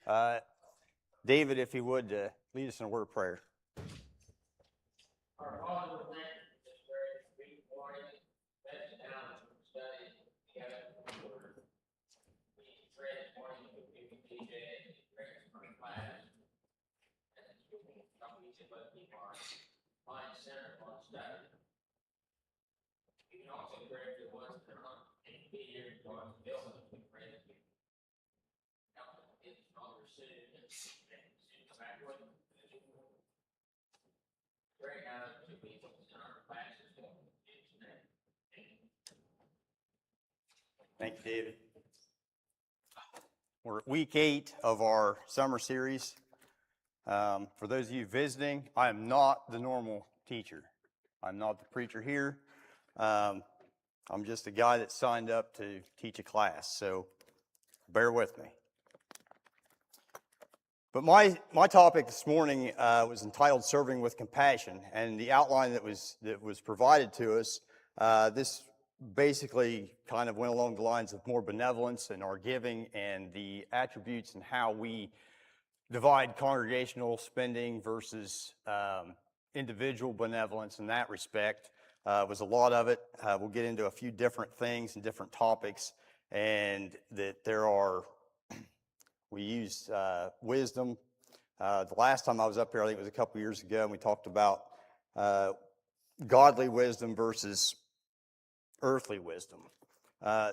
Uh, David, if he would, lead us in a word of prayer. Our Father, we thank you for this very sweet morning. Let's down as we study together the Word. We pray this morning that we can be today and bring us from class. And that we can help each of us keep our mind centered on study. We can also pray for the ones that are not able to be here to join the building. We pray that we help them get stronger soon and soon come back with them. Pray now that we in our classes will be today. Thank you, David. We're at week 8 of our summer series. For those of you visiting, I am not the normal teacher. I'm not the preacher here. I'm just a guy that signed up to teach a class, so bear with me. But my topic this morning was entitled "Serving with Compassion," and the outline that was provided to us, this basically kind of went along the lines of more benevolence and our giving and the attributes and how we divide congregational spending versus individual benevolence in that respect. Was a lot of it. We'll get into a few different things and different topics, and that we use wisdom. The last time I was up here, I think it was a couple years ago, and we talked about godly wisdom versus earthly wisdom.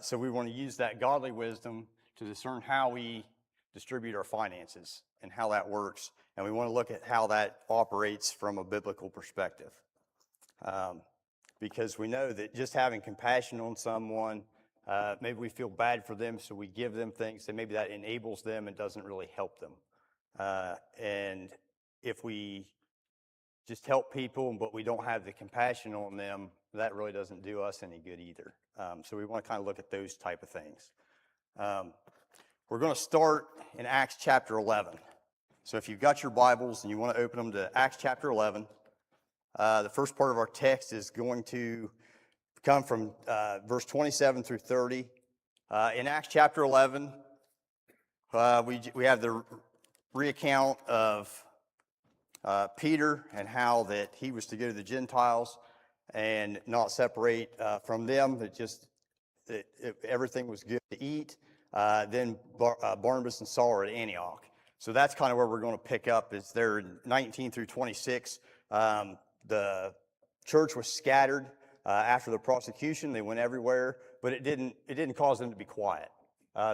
So we want to use that godly wisdom to discern how we distribute our finances and how that works. And we want to look at how that operates from a biblical perspective. Because we know that just having compassion on someone, maybe we feel bad for them, so we give them things, and maybe that enables them and doesn't really help them. And if we just help people, but we don't have the compassion on them, that really doesn't do us any good either. So we want to kind of look at those type of things. We're going to start in Acts chapter 11. So if you've got your Bibles and you want to open them to Acts chapter 11, the first part of our text is going to come from verse 27 through 30. In Acts chapter 11, we have the recount of Peter and how that he was to go to the Gentiles and not separate from them. Everything was good to eat. Then Barnabas and Saul are at Antioch. So that's kind of where we're going to pick up. Is there in 19 through 26. The church was scattered after the prosecution. They went everywhere, but it didn't cause them to be quiet.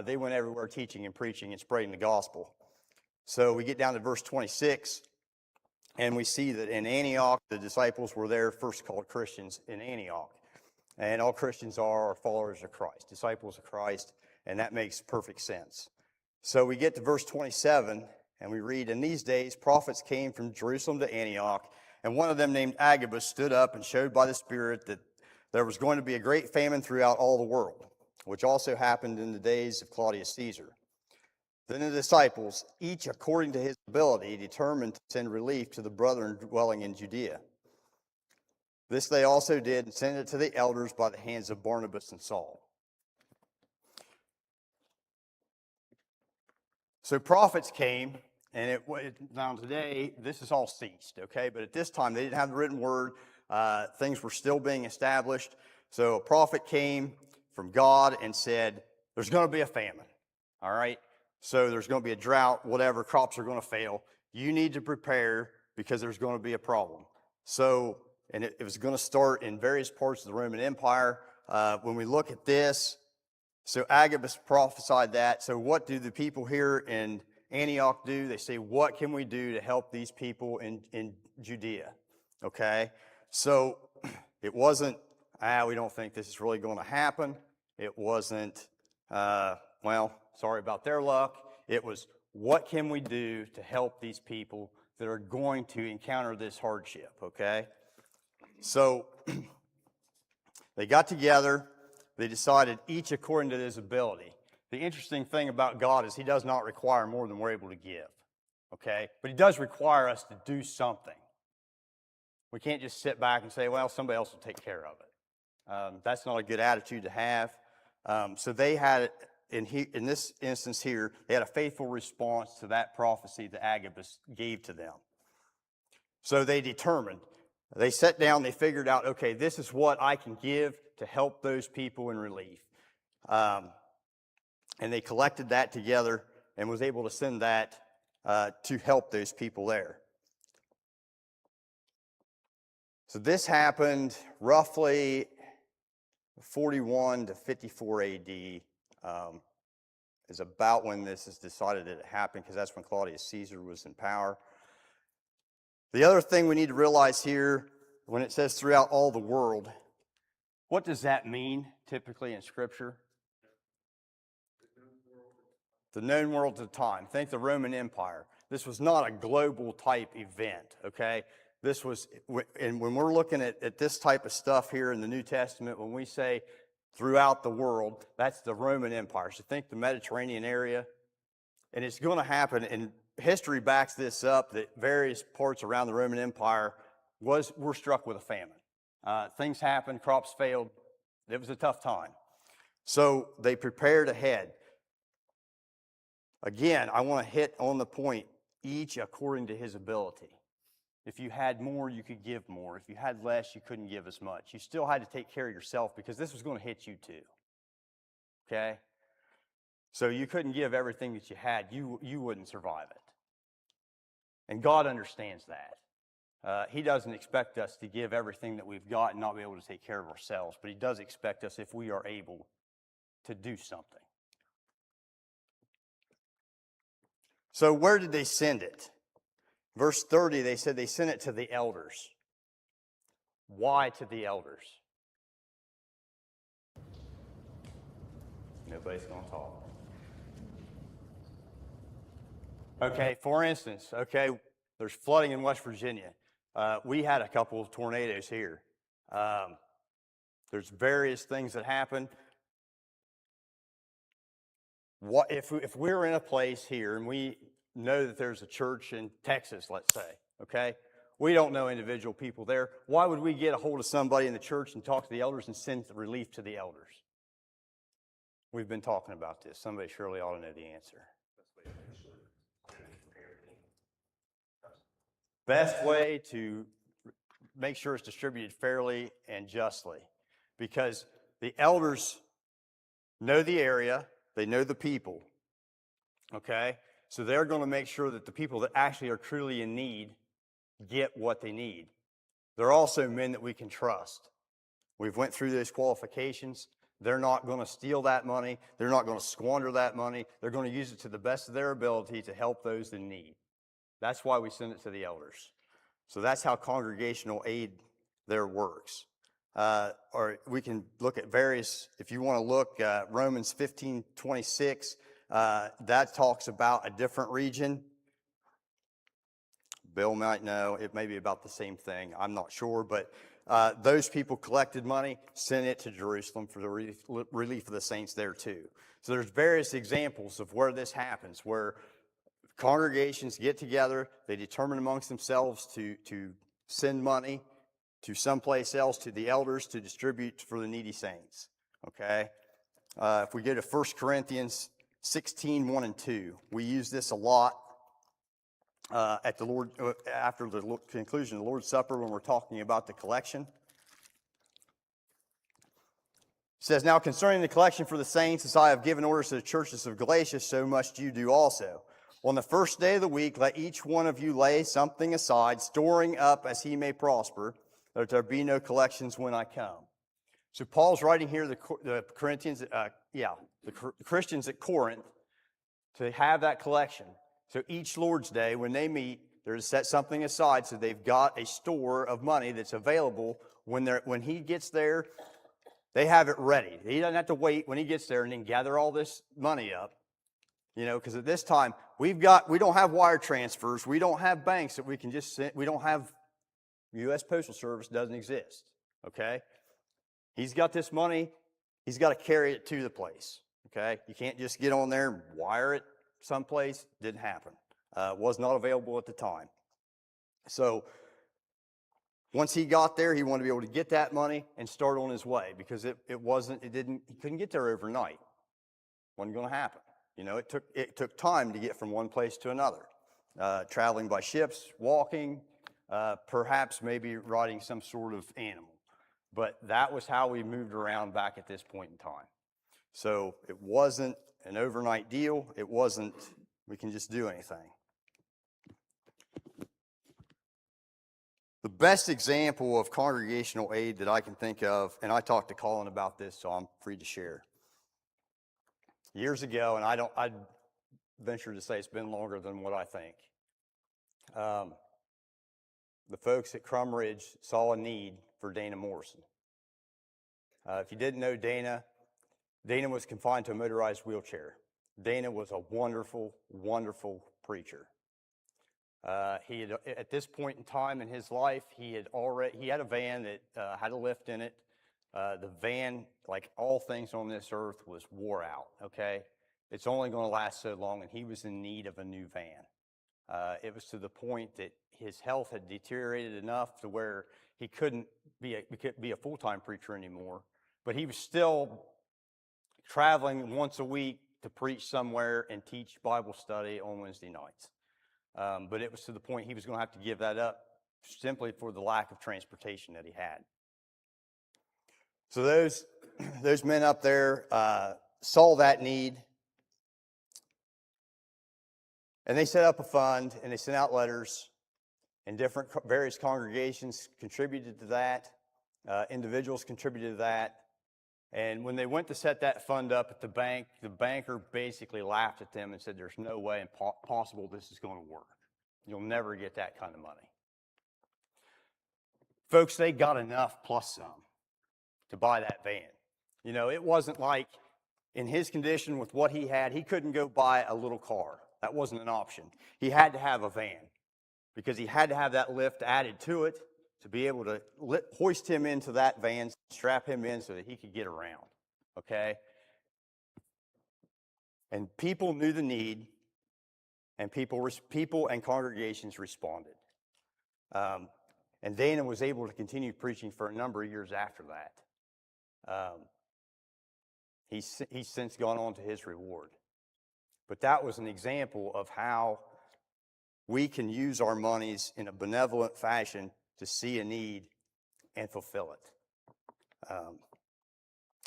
They went everywhere teaching and preaching and spreading the gospel. So we get down to verse 26, and we see that in Antioch, the disciples were there first called Christians in Antioch. And all Christians are followers of Christ, disciples of Christ, and that makes perfect sense. So we get to verse 27, and we read, "In these days prophets came from Jerusalem to Antioch, and one of them named Agabus stood up and showed by the Spirit that there was going to be a great famine throughout all the world, which also happened in the days of Claudius Caesar. Then the disciples, each according to his ability, determined to send relief to the brethren dwelling in Judea. This they also did and sent it to the elders by the hands of Barnabas and Saul." So prophets came, and now today, this is all ceased, okay? But at this time, they didn't have the written word. Things were still being established. So a prophet came from God and said, there's going to be a famine, all right? So there's going to be a drought, whatever, crops are going to fail. You need to prepare because there's going to be a problem. So, and it was going to start in various parts of the Roman Empire. When we look at this, so Agabus prophesied that. So what do the people here in Antioch do? They say, what can we do to help these people in Judea? Okay, so it wasn't, we don't think this is really going to happen. It wasn't, sorry about their luck. It was, what can we do to help these people that are going to encounter this hardship, okay? So they got together. They decided each according to his ability. The interesting thing about God is he does not require more than we're able to give, okay? But he does require us to do something. We can't just sit back and say, well, somebody else will take care of it. That's not a good attitude to have. So they had in this instance here, they had a faithful response to that prophecy that Agabus gave to them. So they determined, they sat down, they figured out, okay, this is what I can give to help those people in relief. And they collected that together and was able to send that to help those people there. So this happened roughly 41 to 54 AD is about when this is decided that it happened, because that's when Claudius Caesar was in power. The other thing we need to realize here, when it says throughout all the world, what does that mean typically in Scripture? The known world at the time. Think the Roman Empire. This was not a global type event, okay? This was, and when we're looking at this type of stuff here in the New Testament, when we say throughout the world, that's the Roman Empire. So think the Mediterranean area, and it's going to happen, and history backs this up, that various parts around the Roman Empire were struck with a famine. Things happened, crops failed. It was a tough time. So they prepared ahead. Again, I want to hit on the point, each according to his ability. If you had more, you could give more. If you had less, you couldn't give as much. You still had to take care of yourself, because this was going to hit you too. Okay? So you couldn't give everything that you had. You wouldn't survive it. And God understands that. He doesn't expect us to give everything that we've got and not be able to take care of ourselves, but he does expect us, if we are able, to do something. So where did they send it? Verse 30, they said they sent it to the elders. Why to the elders? Nobody's going to talk. Okay, for instance, okay, there's flooding in West Virginia. We had a couple of tornadoes here. There's various things that happen. What if we're in a place here and we know that there's a church in Texas, let's say, okay? We don't know individual people there. Why would we get a hold of somebody in the church and talk to the elders and send relief to the elders? We've been talking about this. Somebody surely ought to know the answer. Best way to make sure it's distributed fairly and justly, because the elders know the area, they know the people, okay? So they're going to make sure that the people that actually are truly in need get what they need. They're also men that we can trust. We've went through those qualifications. They're not going to steal that money. They're not going to squander that money. They're going to use it to the best of their ability to help those in need. That's why we send it to the elders. So that's how congregational aid there works. Or we can look at various, if you want to look, Romans 15:26, that talks about a different region. Bill might know, it may be about the same thing, I'm not sure, but those people collected money, sent it to Jerusalem for the relief of the saints there too. So there's various examples of where this happens, where congregations get together, they determine amongst themselves to send money to someplace else, to the elders, to distribute for the needy saints, okay? If we go to 1 Corinthians 16:1 and 2, we use this a lot at the Lord, after the conclusion of the Lord's Supper, when we're talking about the collection. It says, "Now concerning the collection for the saints, as I have given orders to the churches of Galatia, so must you do also. On the first day of the week, let each one of you lay something aside, storing up as he may prosper, that there be no collections when I come." So Paul's writing here the Corinthians, the Christians at Corinth, to have that collection. So each Lord's Day, when they meet, they're to set something aside so they've got a store of money that's available when he gets there. They have it ready. He doesn't have to wait when he gets there and then gather all this money up. You know, because at this time, we don't have wire transfers. We don't have banks that we can just send. We don't have, U.S. Postal Service doesn't exist, okay? He's got this money. He's got to carry it to the place, okay? You can't just get on there and wire it someplace. Didn't happen. Was not available at the time. So once he got there, he wanted to be able to get that money and start on his way, because he couldn't get there overnight. Wasn't going to happen. You know, it took time to get from one place to another, traveling by ships, walking, perhaps maybe riding some sort of animal. But that was how we moved around back at this point in time. So it wasn't an overnight deal. It wasn't, we can just do anything. The best example of congregational aid that I can think of, and I talked to Colin about this, so I'm free to share. Years ago, and I'd venture to say it's been longer than what I think. The folks at Crum Ridge saw a need for Dana Morrison. If you didn't know Dana was confined to a motorized wheelchair. Dana was a wonderful, wonderful preacher. He had, at this point in time in his life, he had a van that had a lift in it. The van, like all things on this earth, was wore out, okay? It's only going to last so long, and he was in need of a new van. It was to the point that his health had deteriorated enough to where he couldn't be a full-time preacher anymore, but he was still traveling once a week to preach somewhere and teach Bible study on Wednesday nights. But it was to the point he was going to have to give that up simply for the lack of transportation that he had. So those men up there saw that need, and they set up a fund, and they sent out letters, and various congregations contributed to that. Individuals contributed to that. And when they went to set that fund up at the bank, the banker basically laughed at them and said, there's no way possible this is going to work. You'll never get that kind of money. Folks, they got enough plus some to buy that van. You know, it wasn't like in his condition with what he had, he couldn't go buy a little car. That wasn't an option. He had to have a van because he had to have that lift added to it to be able to hoist him into that van, strap him in so that he could get around, okay? And people knew the need, and people and congregations responded. And Dana was able to continue preaching for a number of years after that. He's since gone on to his reward. But that was an example of how we can use our monies in a benevolent fashion to see a need and fulfill it.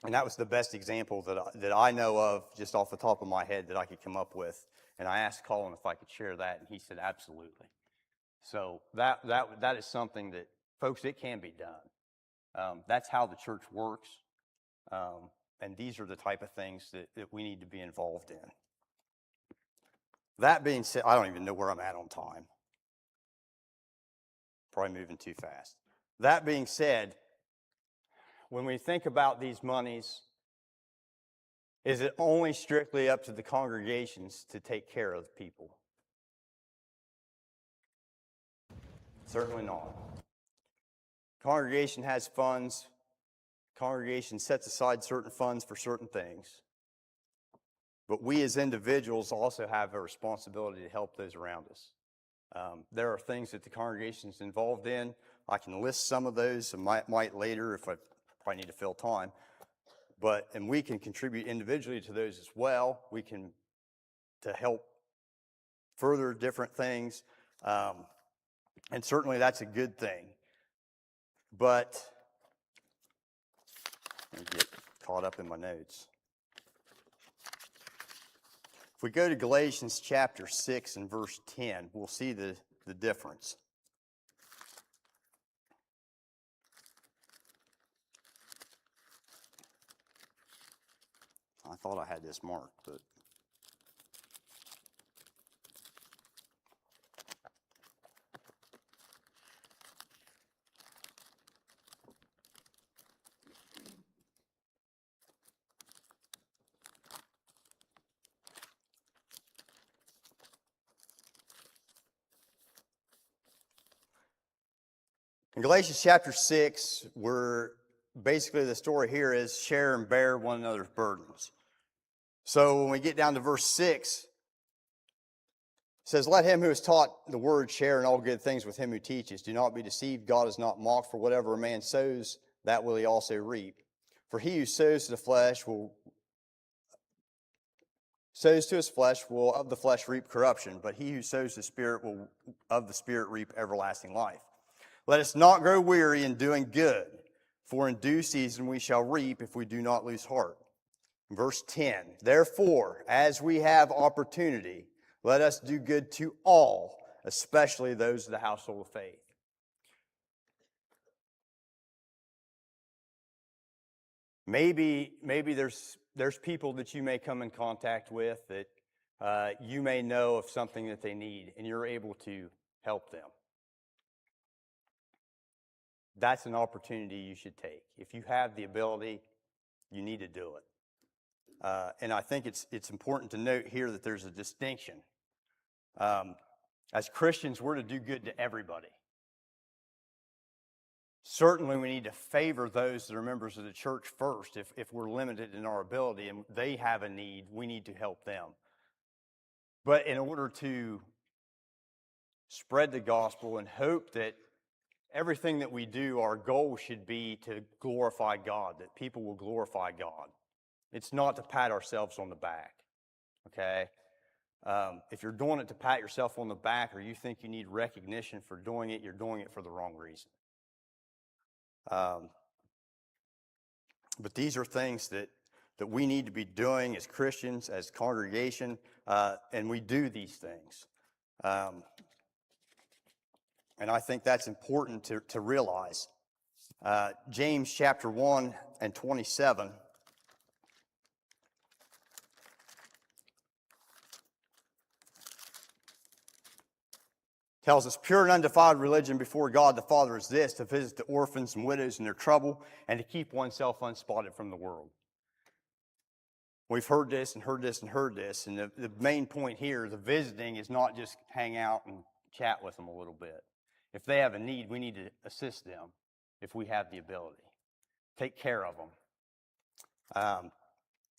And that was the best example that I know of just off the top of my head that I could come up with. And I asked Colin if I could share that, and he said absolutely. So that is something that, folks, it can be done. That's how the church works. And these are the type of things that we need to be involved in. That being said, I don't even know where I'm at on time. Probably moving too fast. That being said, when we think about these monies, is it only strictly up to the congregations to take care of people? Certainly not. Congregation has funds. Congregation sets aside certain funds for certain things. But we as individuals also have a responsibility to help those around us. There are things that the congregation is involved in. I can list some of those and might later if I probably need to fill time. And we can contribute individually to those as well. We can to help further different things. And certainly that's a good thing. But let me get caught up in my notes. If we go to Galatians chapter 6 and verse 10, we'll see the difference. I thought I had this marked, but in Galatians chapter 6, basically the story here is share and bear one another's burdens. So when we get down to verse 6, it says, let him who is taught the word share in all good things with him who teaches. Do not be deceived. God is not mocked, for whatever a man sows, that will he also reap. For he who sows to the flesh will sows to his flesh will of the flesh reap corruption, but he who sows the Spirit will of the Spirit reap everlasting life. Let us not grow weary in doing good, for in due season we shall reap if we do not lose heart. Verse 10, therefore, as we have opportunity, let us do good to all, especially those of the household of faith. Maybe there's people that you may come in contact with that you may know of something that they need, and you're able to help them. That's an opportunity you should take. If you have the ability, you need to do it. And I think it's important to note here that there's a distinction. As Christians, we're to do good to everybody. Certainly, we need to favor those that are members of the church first. If we're limited in our ability and they have a need, we need to help them. But in order to spread the gospel and hope that everything that we do, our goal should be to glorify God, that people will glorify God. It's not to pat ourselves on the back, okay? If you're doing it to pat yourself on the back or you think you need recognition for doing it, you're doing it for the wrong reason. But these are things that we need to be doing as Christians, as congregation, and we do these things. And I think that's important to realize. James chapter 1 and 27 tells us, pure and undefiled religion before God the Father is this, to visit the orphans and widows in their trouble and to keep oneself unspotted from the world. We've heard this and heard this and heard this, and the main point here, the visiting, is not just hang out and chat with them a little bit. If they have a need, we need to assist them if we have the ability. Take care of them.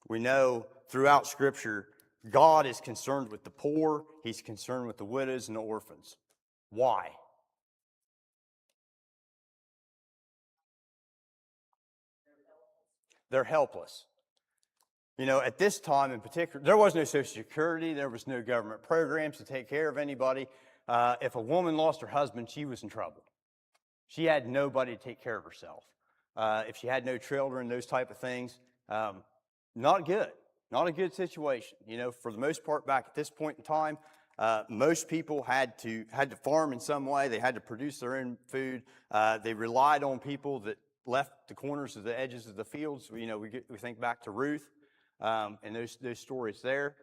We know throughout Scripture, God is concerned with the poor. He's concerned with the widows and the orphans. Why? They're helpless. You know, at this time in particular, there was no Social Security. There was no government programs to take care of anybody. If a woman lost her husband, she was in trouble. She had nobody to take care of herself. If she had no children, those type of things, not good. Not a good situation. You know, for the most part, back at this point in time, most people had to farm in some way. They had to produce their own food. They relied on people that left the corners of the edges of the fields. You know, we think back to Ruth and those stories there.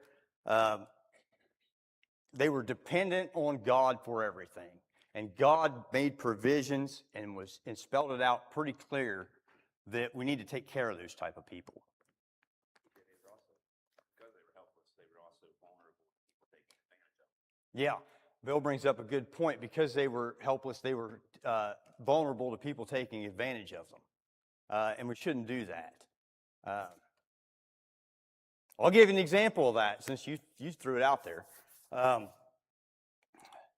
They were dependent on God for everything, and God made provisions and spelled it out pretty clear that we need to take care of those type of people. Yeah, Bill brings up a good point. Because they were helpless, they were vulnerable to people taking advantage of them. And we shouldn't do that. I'll give you an example of that since you threw it out there.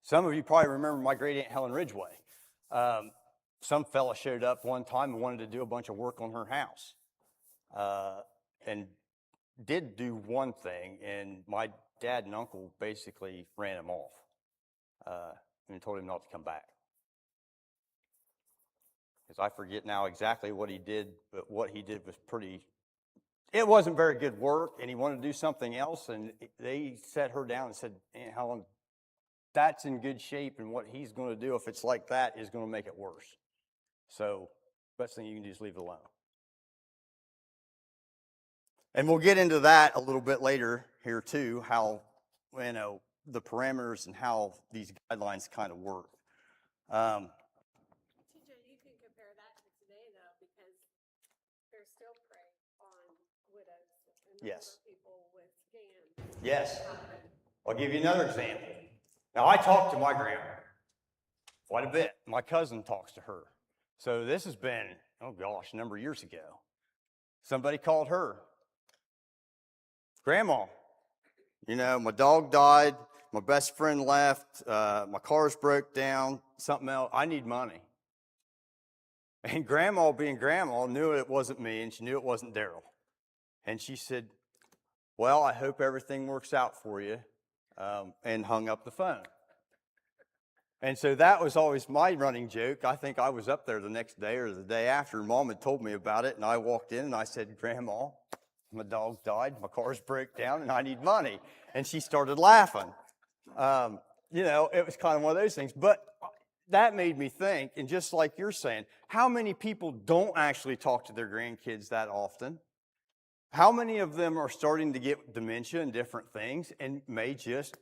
Some of you probably remember my great aunt Helen Ridgway. Some fella showed up one time and wanted to do a bunch of work on her house. And did do one thing, and my dad and uncle basically ran him off and told him not to come back. Because I forget now exactly what he did, but what he did was it wasn't very good work, and he wanted to do something else, and they sat her down and said, Aunt Helen, that's in good shape, and what he's going to do, if it's like that, is going to make it worse. So, best thing you can do is leave it alone. And we'll get into that a little bit later here too, how, you know, the parameters and how these guidelines kind of work. TJ, you can compare that to today though, because they're still preying on widows and Yes. older people with GAN. Yes. I'll give you another example. Now, I talk to my grandma quite a bit. My cousin talks to her. So this has been, oh gosh, a number of years ago. Somebody called her. Grandma, you know, my dog died, my best friend left, my car's broke down, something else, I need money. And Grandma, being Grandma, knew it wasn't me, and she knew it wasn't Daryl. And she said, well, I hope everything works out for you, and hung up the phone. And so that was always my running joke. I think I was up there the next day or the day after. Mom had told me about it, and I walked in and I said, Grandma, my dog died, my car's broke down, and I need money. And she started laughing. It was kind of one of those things. But that made me think, and just like you're saying, how many people don't actually talk to their grandkids that often? How many of them are starting to get dementia and different things and may just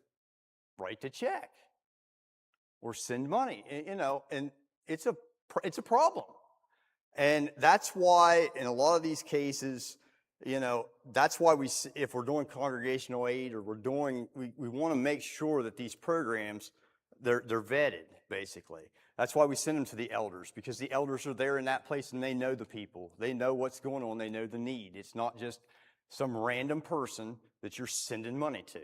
write the check or send money, and it's a problem. And that's why in a lot of these cases, that's why if we're doing congregational aid or we want to make sure that these programs, they're vetted, basically. That's why we send them to the elders, because the elders are there in that place and they know the people. They know what's going on. They know the need. It's not just some random person that you're sending money to.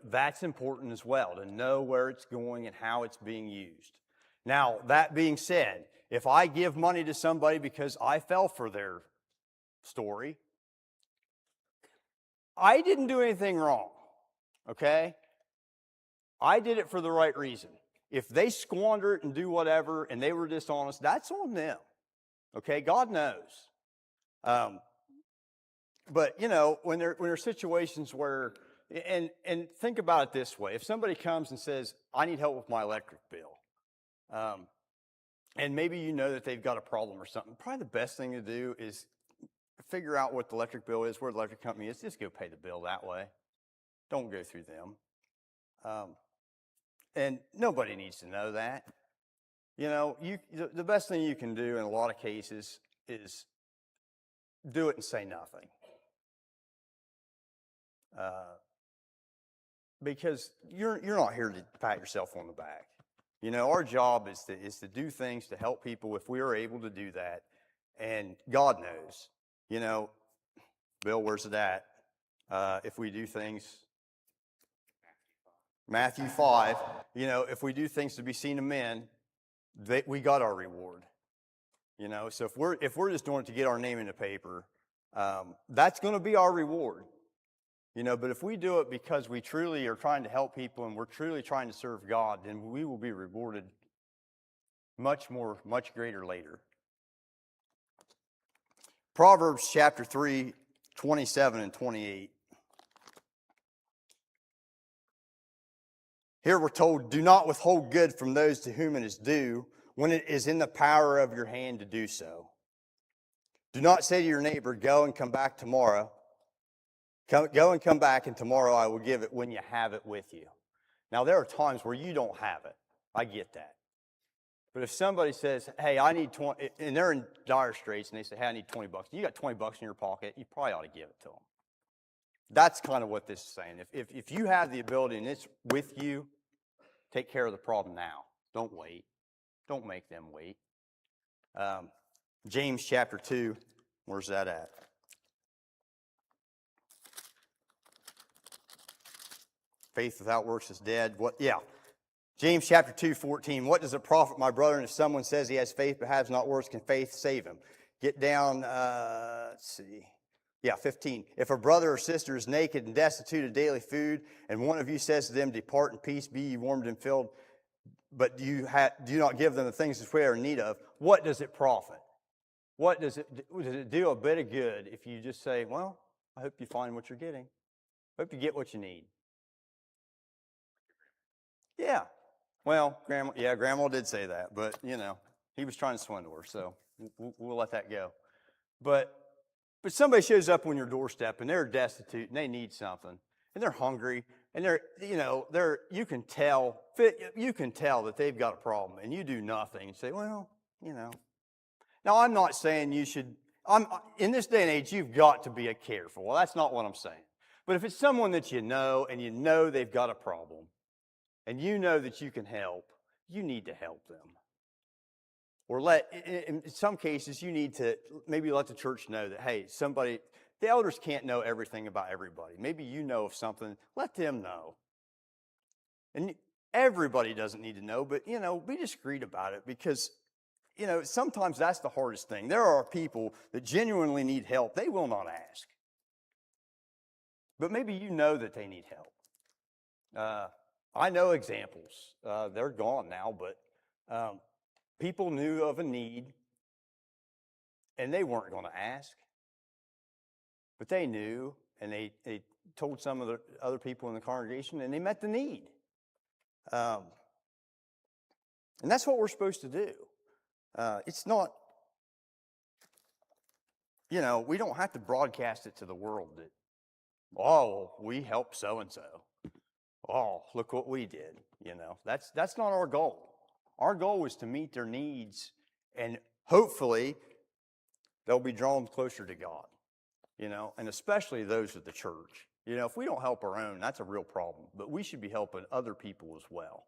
That's important as well, to know where it's going and how it's being used. Now, that being said, if I give money to somebody because I fell for their story, I didn't do anything wrong, okay? I did it for the right reason. If they squander it and do whatever and they were dishonest, that's on them, okay? God knows. But, when there are situations where, and think about it this way. If somebody comes and says, I need help with my electric bill, and maybe that they've got a problem or something, probably the best thing to do is figure out what the electric bill is, where the electric company is. Just go pay the bill that way. Don't go through them. And nobody needs to know that. The best thing you can do in a lot of cases is do it and say nothing. Because you're not here to pat yourself on the back. Our job is to do things to help people if we are able to do that. And God knows, Bill, where's it at? If we do things, Matthew 5, if we do things to be seen of men, we got our reward. So if we're just doing it to get our name in the paper, that's going to be our reward. But if we do it because we truly are trying to help people and we're truly trying to serve God, then we will be rewarded much greater later. Proverbs chapter 3, 27 and 28. Here we're told, do not withhold good from those to whom it is due when it is in the power of your hand to do so. Do not say to your neighbor, go and come back tomorrow. Go and come back, and tomorrow I will give it when you have it with you. Now, there are times where you don't have it. I get that. But if somebody says, hey, I need 20, and they're in dire straits, and they say, hey, I need $20. You got $20 in your pocket, you probably ought to give it to them. That's kind of what this is saying. If you have the ability and it's with you, take care of the problem now. Don't wait. Don't make them wait. James chapter 2, where's that at? Faith without works is dead. James chapter 2, 14. What does it profit, my brother, if someone says he has faith but has not works, can faith save him? Get down, let's see. 15. If a brother or sister is naked and destitute of daily food, and one of you says to them, depart in peace, be ye warmed and filled, but do not give them the things which they are in need of, what does it profit? Does it do a bit of good if you just say, well, I hope you find what you're getting. Hope you get what you need. Yeah. Well, Grandma did say that, but, he was trying to swindle her, so we'll let that go. But somebody shows up on your doorstep, and they're destitute, and they need something, and they're hungry, and you can tell that they've got a problem, and you do nothing, and say, well, Now, I'm not saying you should, in this day and age, you've got to be careful. Well, that's not what I'm saying. But if it's someone that you know, and you know they've got a problem, and you know that you can help, you need to help them. Or in some cases, you need to maybe let the church know that, hey, the elders can't know everything about everybody. Maybe you know of something, let them know. And everybody doesn't need to know, but, be discreet about it because, sometimes that's the hardest thing. There are people that genuinely need help. They will not ask. but maybe you know that they need help. I know examples. They're gone now, but people knew of a need, and they weren't going to ask, but they knew, and they told some of the other people in the congregation, and they met the need. And that's what we're supposed to do. It's not, we don't have to broadcast it to the world that, oh, we helped so-and-so. Oh, look what we did. That's not our goal. Our goal is to meet their needs, and hopefully they'll be drawn closer to God, and especially those of the church. If we don't help our own, that's a real problem, but we should be helping other people as well.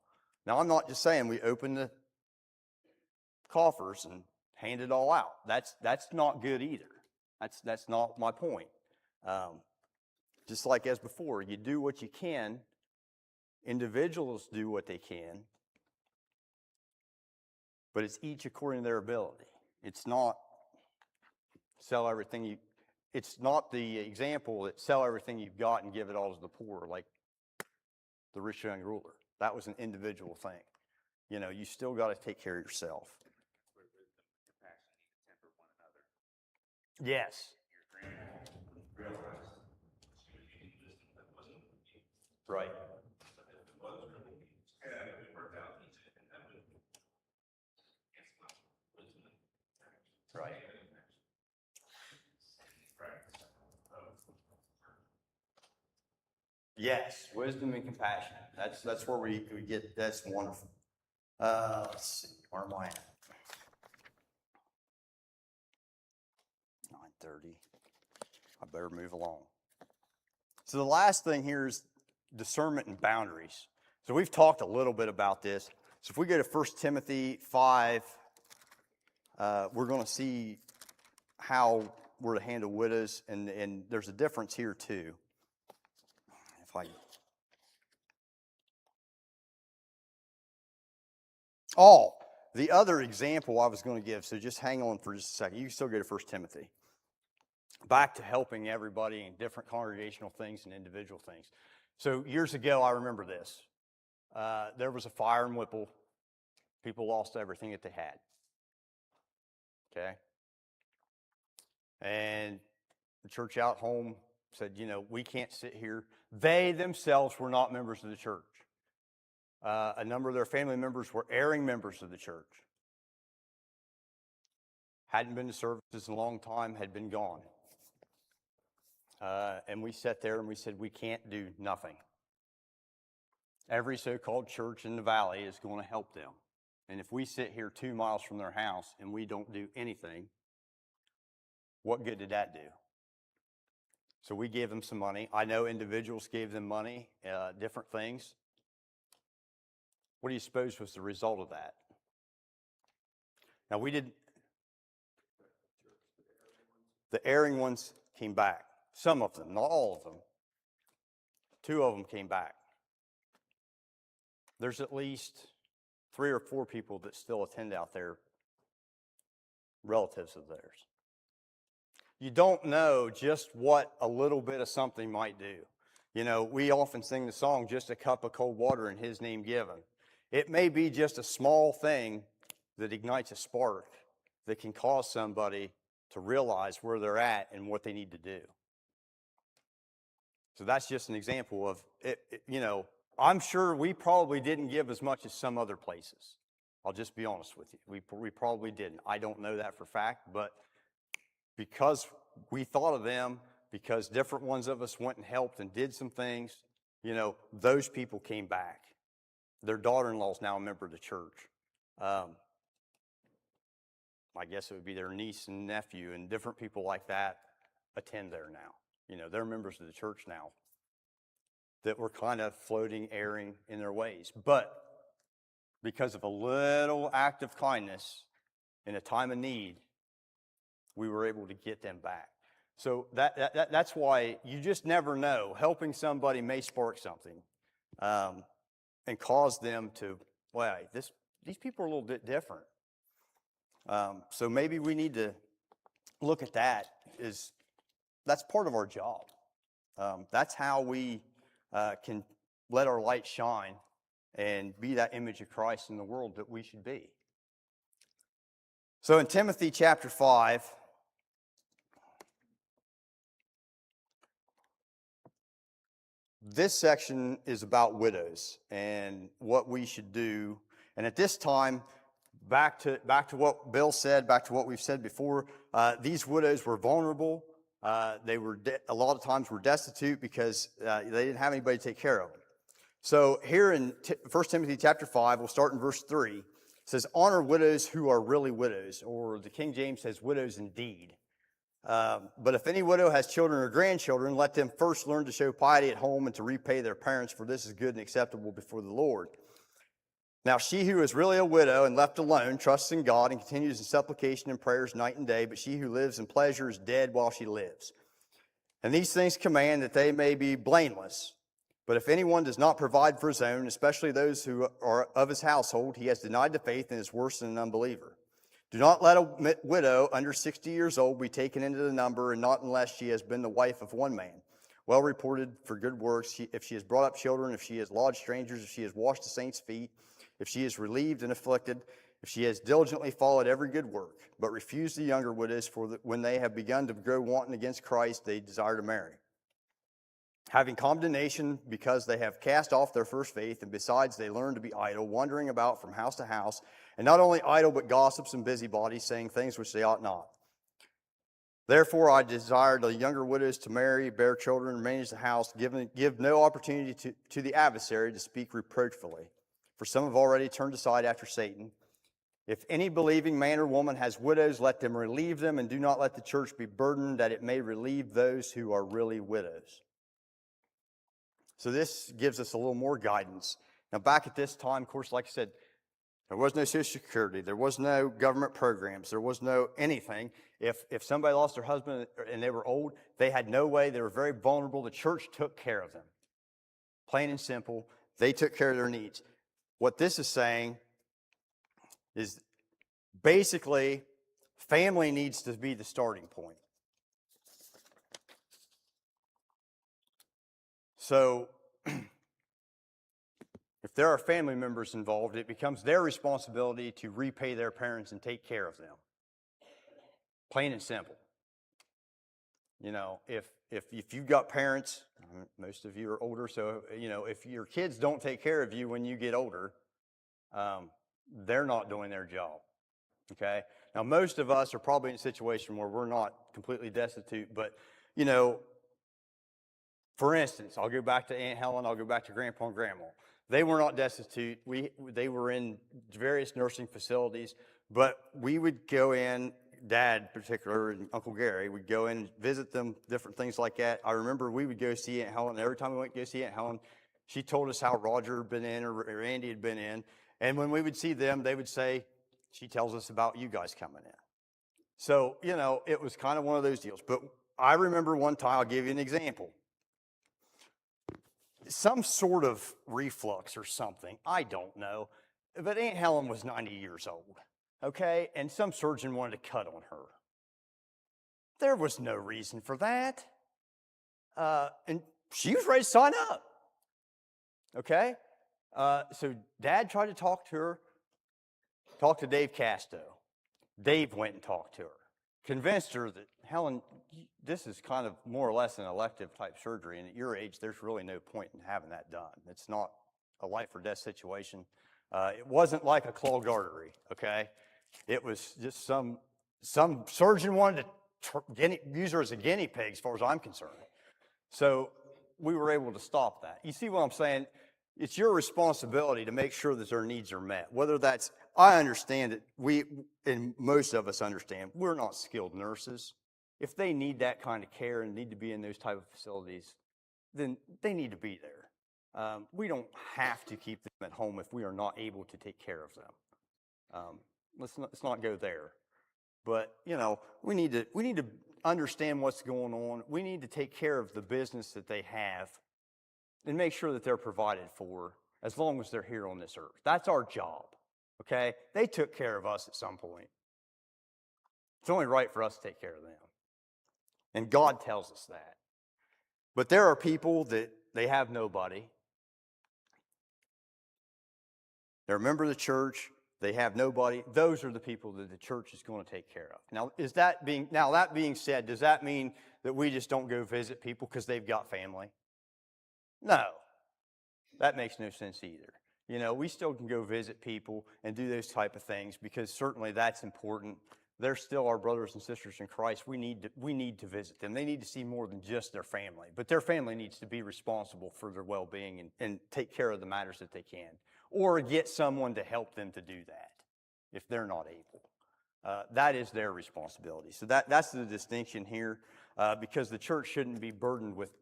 Now, I'm not just saying we open the coffers and hand it all out. That's not good either. That's not my point. Just like as before, you do what you can. Individuals do what they can, but it's each according to their ability. It's not sell everything it's not the example that sell everything you've got and give it all to the poor, like the rich young ruler. That was an individual thing. You still got to take care of yourself. Yes. Right. Right. Yes, wisdom and compassion. That's where we get. That's wonderful. Let's see, where am I at? 9:30. I better move along. So the last thing here is discernment and boundaries. So we've talked a little bit about this. So if we go to 1 Timothy 5, we're going to see how we're to handle widows, and there's a difference here too. The other example I was going to give, so just hang on for just a second. You can still go to 1 Timothy. Back to helping everybody in different congregational things and individual things. So years ago, I remember this. There was a fire in Whipple. People lost everything that they had. Okay? And the church out home said, we can't sit here. They themselves were not members of the church. A number of their family members were erring members of the church. Hadn't been to services in a long time, had been gone. And we sat there and we said, we can't do nothing. Every so-called church in the valley is going to help them. And if we sit here 2 miles from their house and we don't do anything, what good did that do? So we gave them some money. I know individuals gave them money, different things. What do you suppose was the result of that? Now the erring ones came back. Some of them, not all of them. 2 of them came back. There's at least 3 or 4 people that still attend out there, relatives of theirs. You don't know just what a little bit of something might do. We often sing the song, just a cup of cold water in His name given. It may be just a small thing that ignites a spark that can cause somebody to realize where they're at and what they need to do. So that's just an example of it. I'm sure we probably didn't give as much as some other places. I'll just be honest with you. We probably didn't. I don't know that for fact, but because we thought of them, because different ones of us went and helped and did some things, those people came back. Their daughter-in-law is now a member of the church. I guess it would be their niece and nephew, and different people like that attend there now. They're members of the church now that were kind of floating, erring in their ways. But because of a little act of kindness in a time of need, we were able to get them back. So that's why you just never know. Helping somebody may spark something and cause them to, these people are a little bit different. So maybe we need to look at that. That's part of our job. That's how we can let our light shine and be that image of Christ in the world that we should be. So in Timothy chapter 5, this section is about widows and what we should do. And at this time, back to what Bill said, back to what we've said before, these widows were vulnerable. They were a lot of times were destitute because they didn't have anybody to take care of them. So here in 1 Timothy chapter 5, we'll start in verse 3. It says, honor widows who are really widows, or the King James says widows indeed. But if any widow has children or grandchildren, let them first learn to show piety at home and to repay their parents, for this is good and acceptable before the Lord. Now she who is really a widow and left alone trusts in God and continues in supplication and prayers night and day, but she who lives in pleasure is dead while she lives. And these things command that they may be blameless. But if anyone does not provide for his own, especially those who are of his household, he has denied the faith and is worse than an unbeliever. Do not let a widow under 60 years old be taken into the number, and not unless she has been the wife of one man, well reported for good works, if she has brought up children, if she has lodged strangers, if she has washed the saints' feet, if she is relieved and afflicted, if she has diligently followed every good work, but refused the younger widows, when they have begun to grow wanton against Christ, they desire to marry, having condemnation because they have cast off their first faith, and besides they learn to be idle, wandering about from house to house, and not only idle, but gossips and busybodies, saying things which they ought not. Therefore I desire the younger widows to marry, bear children, manage the house, give no opportunity to the adversary to speak reproachfully. For some have already turned aside after Satan. If any believing man or woman has widows, let them relieve them, and do not let the church be burdened, that it may relieve those who are really widows. So this gives us a little more guidance. Now, back at this time, of course, like I said, there was no Social Security. There was no government programs. There was no anything. If somebody lost their husband and they were old, they had no way. They were very vulnerable. The church took care of them. Plain and simple, they took care of their needs. What this is saying is basically family needs to be the starting point. So if there are family members involved, it becomes their responsibility to repay their parents and take care of them. Plain and simple. You know, if you've got parents, most of you are older, so, you know, if your kids don't take care of you when you get older, they're not doing their job, okay? Now, most of us are probably in a situation where we're not completely destitute, but, you know, for instance, I'll go back to Aunt Helen, I'll go back to Grandpa and Grandma. They were not destitute. They were in various nursing facilities, but we would go in, Dad in particular, and Uncle Gary, would go in and visit them, different things like that. I remember we would go see Aunt Helen. Every time we went to go see Aunt Helen, she told us how Roger had been in or Andy had been in. And when we would see them, they would say, she tells us about you guys coming in. So, you know, it was kind of one of those deals. But I remember one time, I'll give you an example. Some sort of reflux or something, I don't know. But Aunt Helen was 90 years old, okay? And some surgeon wanted to cut on her. There was no reason for that. And she was ready to sign up, okay? So Dad tried to talk to her, talked to Dave Casto. Dave went and talked to her, convinced her that, Helen, this is kind of more or less an elective type surgery, and at your age, there's really no point in having that done. It's not a life or death situation. It wasn't like a clogged artery, okay? It was just some surgeon wanted to use her as a guinea pig as far as I'm concerned. So we were able to stop that. You see what I'm saying? It's your responsibility to make sure that their needs are met. Whether that's, I understand that and most of us understand, we're not skilled nurses. If they need that kind of care and need to be in those type of facilities, then they need to be there. We don't have to keep them at home if we are not able to take care of them. Let's not go there. But, you know, we need to understand what's going on. We need to take care of the business that they have and make sure that they're provided for as long as they're here on this earth. That's our job, okay? They took care of us at some point. It's only right for us to take care of them. And God tells us that. But there are people that they have nobody. They're a member of the church. They have nobody. Those are the people that the church is going to take care of. Now, that being said, does that mean that we just don't go visit people because they've got family? No, that makes no sense either. You know, we still can go visit people and do those type of things because certainly that's important. They're still our brothers and sisters in Christ. We need to visit them. They need to see more than just their family, but their family needs to be responsible for their well-being and take care of the matters that they can, or get someone to help them to do that if they're not able. That is their responsibility. So that's the distinction here, because the church shouldn't be burdened with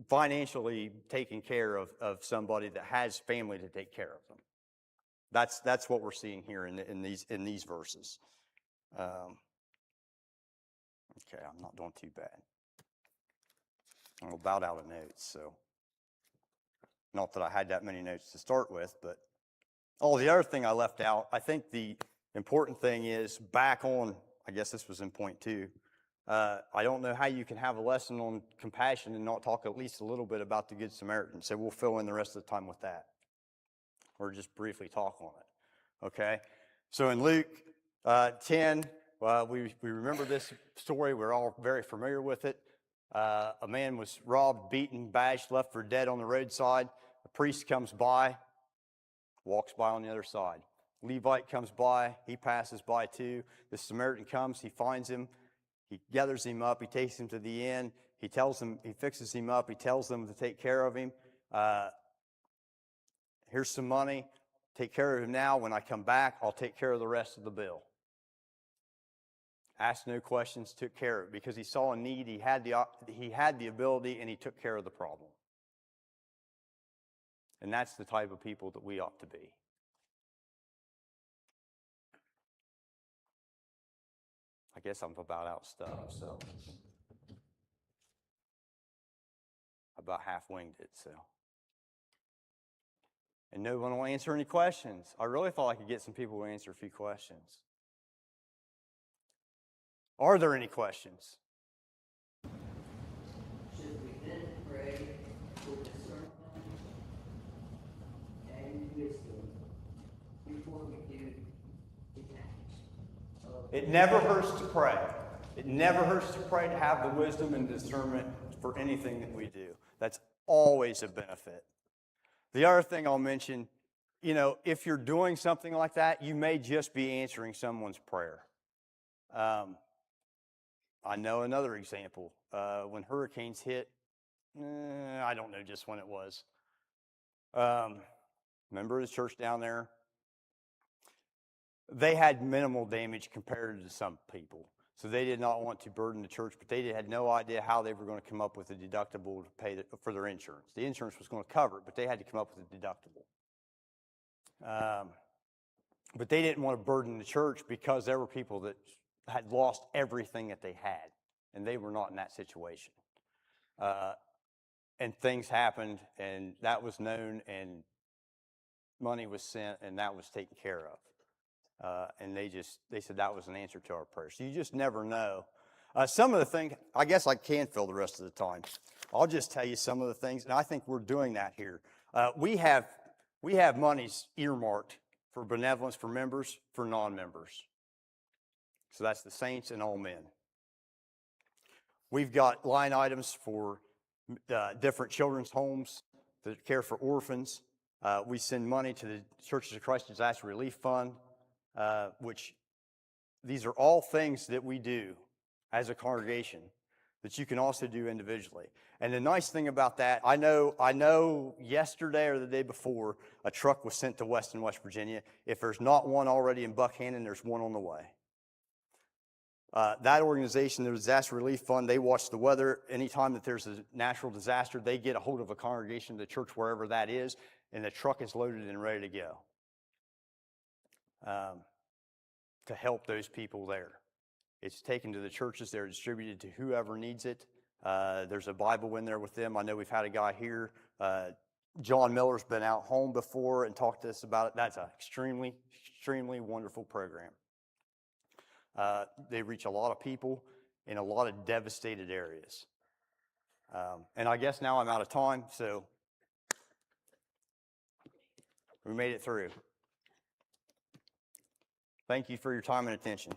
financially taking care of somebody that has family to take care of them. That's what we're seeing here in these verses. Okay, I'm not doing too bad. I'm about out of notes, so not that I had that many notes to start with, but the other thing I left out, I think the important thing is back on, I guess this was in point 2. I don't know how you can have a lesson on compassion and not talk at least a little bit about the Good Samaritan. So we'll fill in the rest of the time with that, or just briefly talk on it. Okay, so in Luke 10, we remember this story. We're all very familiar with it. A man was robbed, beaten, bashed, left for dead on the roadside. A priest comes by, walks by on the other side. Levite comes by, he passes by too. The Samaritan comes, he finds him, he gathers him up, he takes him to the inn, he fixes him up, he tells them to take care of him. Here's some money, take care of him now. When I come back, I'll take care of the rest of the bill. Asked no questions, took care of it because he saw a need, he had the ability, and he took care of the problem. And that's the type of people that we ought to be. I guess I'm about out of stuff, so about half winged it, so. And no one will answer any questions. I really thought I could get some people to answer a few questions. Are there any questions? Should we then pray for discernment and wisdom before we do the acts? It never hurts to pray. It never hurts to pray to have the wisdom and discernment for anything that we do. That's always a benefit. The other thing I'll mention, if you're doing something like that, you may just be answering someone's prayer. I know another example. When hurricanes hit, I don't know just when it was. Member of the church down there, they had minimal damage compared to some people. So they did not want to burden the church, but they had no idea how they were going to come up with a deductible to pay for their insurance. The insurance was going to cover it, but they had to come up with a deductible. But they didn't want to burden the church because there were people that had lost everything that they had, and they were not in that situation. And things happened, and that was known, and money was sent, and that was taken care of. And they said that was an answer to our prayer. So you just never know. Some of the things, I guess I can fill the rest of the time. I'll just tell you some of the things, and I think we're doing that here. We have monies earmarked for benevolence for members, for non-members. So that's the saints and all men. We've got line items for different children's homes that care for orphans. We send money to the Churches of Christ Disaster Relief Fund, which these are all things that we do as a congregation that you can also do individually. And the nice thing about that, I know yesterday or the day before, a truck was sent to Weston, West Virginia. If there's not one already in Buckhannon, there's one on the way. That organization, the Disaster Relief Fund, they watch the weather. Anytime that there's a natural disaster, they get a hold of a congregation, the church, wherever that is, and the truck is loaded and ready to go to help those people there. It's taken to the churches. They're distributed to whoever needs it. There's a Bible in there with them. I know we've had a guy here. John Miller's been out home before and talked to us about it. That's an extremely, extremely wonderful program. They reach a lot of people in a lot of devastated areas. And I guess now I'm out of time, so we made it through. Thank you for your time and attention.